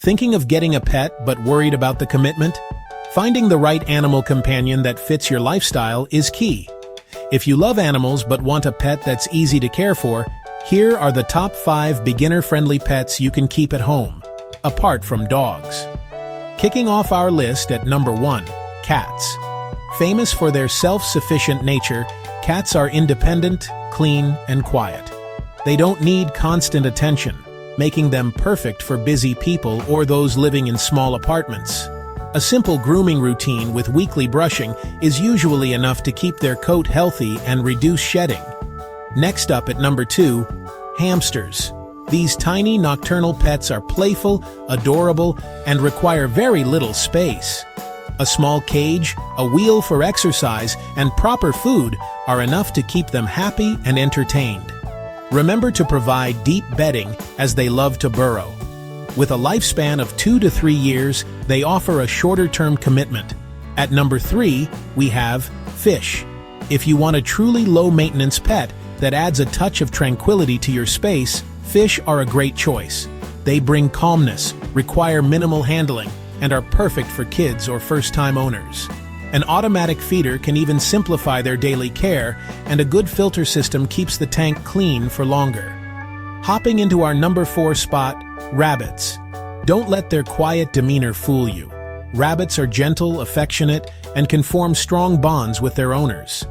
Thinking of getting a pet but worried about the commitment? Finding the right animal companion that fits your lifestyle is key. If you love animals but want a pet that's easy to care for, here are the top 5 beginner-friendly pets you can keep at home, apart from dogs. Kicking off our list at number 1, cats. Famous for their self-sufficient nature, cats are independent, clean, and quiet. They don't need constant attention, making them perfect for busy people or those living in small apartments. A simple grooming routine with weekly brushing is usually enough to keep their coat healthy and reduce shedding. Next up at number 2, hamsters. These tiny nocturnal pets are playful, adorable, and require very little space. A small cage, a wheel for exercise, and proper food are enough to keep them happy and entertained. Remember to provide deep bedding as they love to burrow. With a lifespan of 2 to 3 years, they offer a shorter-term commitment. At number 3, we have fish. If you want a truly low-maintenance pet that adds a touch of tranquility to your space, fish are a great choice. They bring calmness, require minimal handling, and are perfect for kids or first-time owners. An automatic feeder can even simplify their daily care, and a good filter system keeps the tank clean for longer. Hopping into our number 4 spot, rabbits. Don't let their quiet demeanor fool you. Rabbits are gentle, affectionate, and can form strong bonds with their owners.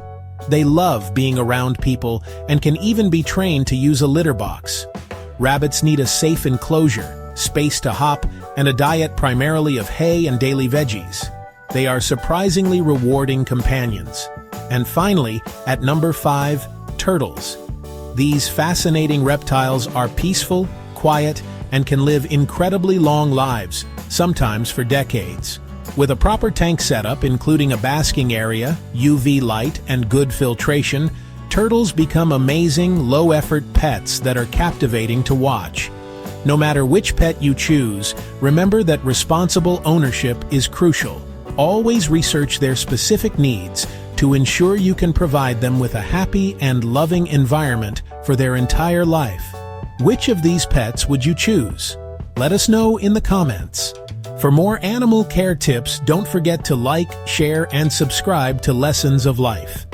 They love being around people and can even be trained to use a litter box. Rabbits need a safe enclosure, space to hop, and a diet primarily of hay and daily veggies. They are surprisingly rewarding companions. And finally, at number 5, turtles. These fascinating reptiles are peaceful, quiet, and can live incredibly long lives, sometimes for decades. With a proper tank setup, including a basking area, UV light, and good filtration, turtles become amazing, low-effort pets that are captivating to watch. No matter which pet you choose, remember that responsible ownership is crucial. Always research their specific needs to ensure you can provide them with a happy and loving environment for their entire life. Which of these pets would you choose? Let us know in the comments. For more animal care tips, don't forget to like, share, and subscribe to Lessons of Life.